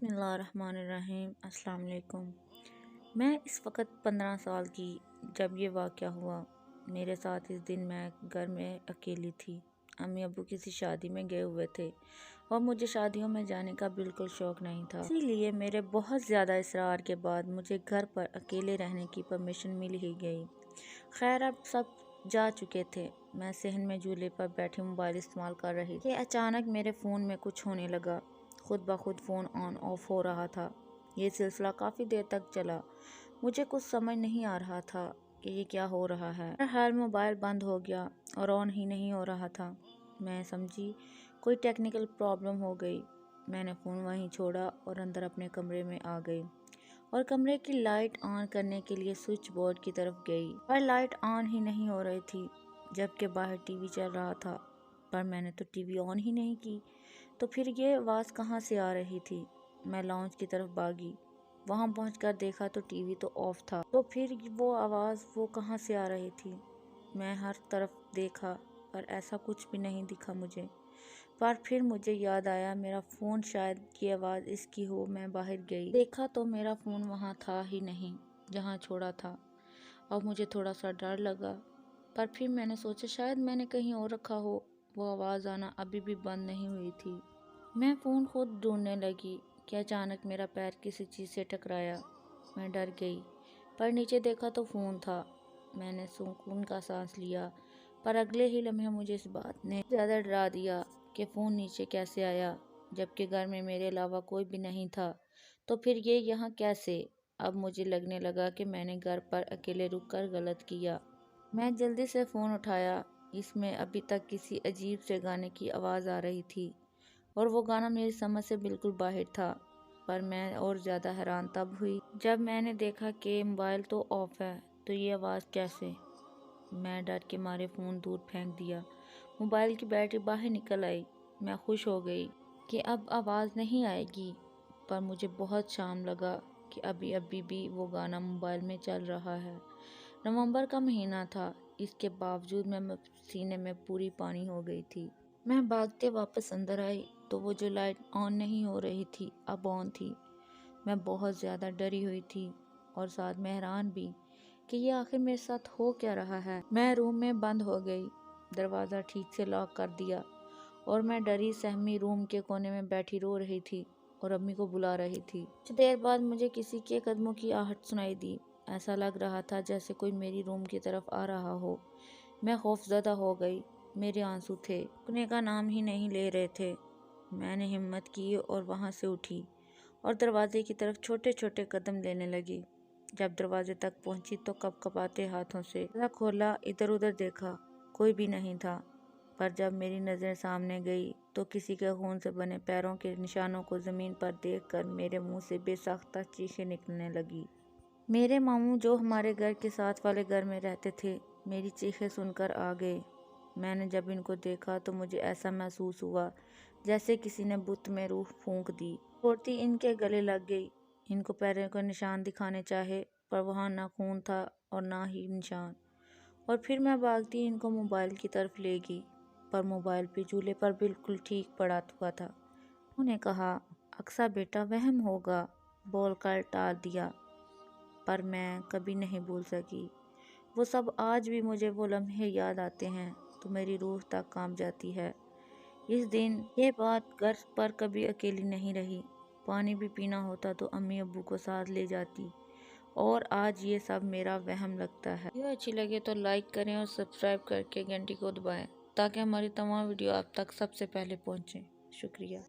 اللہ الرحمن الرحیم۔ السلام علیکم۔ میں اس وقت 15 سال کی جب یہ واقعہ ہوا میرے ساتھ۔ اس دن میں گھر میں اکیلی تھی۔ امی ابو کسی شادی میں گئے ہوئے تھے اور مجھے شادیوں میں جانے کا بالکل شوق نہیں تھا، اسی لیے میرے بہت زیادہ اصرار کے بعد مجھے گھر پر اکیلے رہنے کی پرمیشن مل ہی گئی۔ خیر اب سب جا چکے تھے، میں صحن میں جھولے پر بیٹھی موبائل استعمال کر رہی تھی کہ اچانک میرے فون میں کچھ ہونے لگا۔ خود بخود فون آن آف ہو رہا تھا۔ یہ سلسلہ کافی دیر تک چلا۔ مجھے کچھ سمجھ نہیں آ رہا تھا کہ یہ کیا ہو رہا ہے۔ بہرحال موبائل بند ہو گیا اور آن ہی نہیں ہو رہا تھا۔ میں سمجھی کوئی ٹیکنیکل پرابلم ہو گئی۔ میں نے فون وہیں چھوڑا اور اندر اپنے کمرے میں آ گئی اور کمرے کی لائٹ آن کرنے کے لیے سوئچ بورڈ کی طرف گئی، پر لائٹ آن ہی نہیں ہو رہی تھی، جبکہ باہر ٹی وی چل رہا تھا، پر میں نے تو ٹی وی آن ہی نہیں کی، تو پھر یہ آواز کہاں سے آ رہی تھی؟ میں لاؤنج کی طرف بھاگی، وہاں پہنچ کر دیکھا تو ٹی وی تو آف تھا، تو پھر وہ آواز کہاں سے آ رہی تھی؟ میں ہر طرف دیکھا پر ایسا کچھ بھی نہیں دکھا مجھے، پر پھر مجھے یاد آیا میرا فون، شاید یہ آواز اس کی ہو۔ میں باہر گئی، دیکھا تو میرا فون وہاں تھا ہی نہیں جہاں چھوڑا تھا۔ اب مجھے تھوڑا سا ڈر لگا، پر پھر میں نے سوچا شاید میں نے کہیں اور رکھا ہو۔ وہ آواز آنا ابھی بھی بند نہیں ہوئی تھی۔ میں فون خود ڈھونڈنے لگی کہ اچانک میرا پیر کسی چیز سے ٹکرایا۔ میں ڈر گئی، پر نیچے دیکھا تو فون تھا۔ میں نے سکون کا سانس لیا، پر اگلے ہی لمحے مجھے اس بات نے زیادہ ڈرا دیا کہ فون نیچے کیسے آیا، جبکہ گھر میں میرے علاوہ کوئی بھی نہیں تھا، تو پھر یہ یہاں کیسے؟ اب مجھے لگنے لگا کہ میں نے گھر پر اکیلے رک کر غلط کیا۔ میں جلدی سے فون اٹھایا۔ اس میں ابھی تک کسی عجیب سے گانے کی آواز آ رہی تھی اور وہ گانا میری سمجھ سے بالکل باہر تھا، پر میں اور زیادہ حیران تب ہوئی جب میں نے دیکھا کہ موبائل تو آف ہے، تو یہ آواز کیسے؟ میں ڈر کے مارے فون دور پھینک دیا۔ موبائل کی بیٹری باہر نکل آئی۔ میں خوش ہو گئی کہ اب آواز نہیں آئے گی، پر مجھے بہت شرم لگا کہ ابھی بھی وہ گانا موبائل میں چل رہا ہے۔ نومبر کا مہینہ تھا، اس کے باوجود میں سینے میں پوری پانی ہو گئی تھی۔ میں بھاگتے واپس اندر آئی تو وہ جو لائٹ آن نہیں ہو رہی تھی اب آن تھی۔ میں بہت زیادہ ڈری ہوئی تھی اور ساتھ میں حیران بھی کہ یہ آخر میرے ساتھ ہو کیا رہا ہے۔ میں روم میں بند ہو گئی، دروازہ ٹھیک سے لاک کر دیا اور میں ڈری سہمی روم کے کونے میں بیٹھی رو رہی تھی اور امی کو بلا رہی تھی۔ کچھ دیر بعد مجھے کسی کے قدموں کی آہٹ سنائی دی۔ ایسا لگ رہا تھا جیسے کوئی میری روم کی طرف آ رہا ہو۔ میں خوف زدہ ہو گئی۔ میرے آنسو تھے، رکنے کا نام ہی نہیں لے رہے تھے۔ میں نے ہمت کی اور وہاں سے اٹھی اور دروازے کی طرف چھوٹے چھوٹے قدم لینے لگی۔ جب دروازے تک پہنچی تو کپ کپاتے ہاتھوں سے دروازہ کھولا، ادھر ادھر دیکھا، کوئی بھی نہیں تھا، پر جب میری نظر سامنے گئی تو کسی کے خون سے بنے پیروں کے نشانوں کو زمین پر دیکھ کر میرے منہ سے بے ساختہ چیخیں نکلنے لگی۔ میرے ماموں جو ہمارے گھر کے ساتھ والے گھر میں رہتے تھے میری چیخیں سن کر آ گئے۔ میں نے جب ان کو دیکھا تو مجھے ایسا محسوس ہوا جیسے کسی نے بت میں روح پھونک دی۔ دوڑتی ان کے گلے لگ گئی، ان کو پیروں کے نشان دکھانے چاہے، پر وہاں نہ خون تھا اور نہ ہی نشان، اور پھر میں بھاگتی ان کو موبائل کی طرف لے گئی، پر موبائل بھی جھولے پر بالکل ٹھیک پڑا ہوا تھا۔ انہوں نے کہا، اقصیٰ بیٹا وہم ہوگا، بول کر ٹال دیا، پر میں کبھی نہیں بھول سکی۔ وہ سب آج بھی مجھے وہ لمحے یاد آتے ہیں تو میری روح تک کانپ جاتی ہے۔ اس دن یہ بات گھر پر کبھی اکیلی نہیں رہی۔ پانی بھی پینا ہوتا تو امی ابو کو ساتھ لے جاتی، اور آج یہ سب میرا وہم لگتا ہے۔ ویڈیو اچھی لگے تو لائک کریں اور سبسکرائب کر کے گھنٹی کو دبائیں تاکہ ہماری تمام ویڈیو آپ تک سب سے پہلے پہنچیں۔ شکریہ۔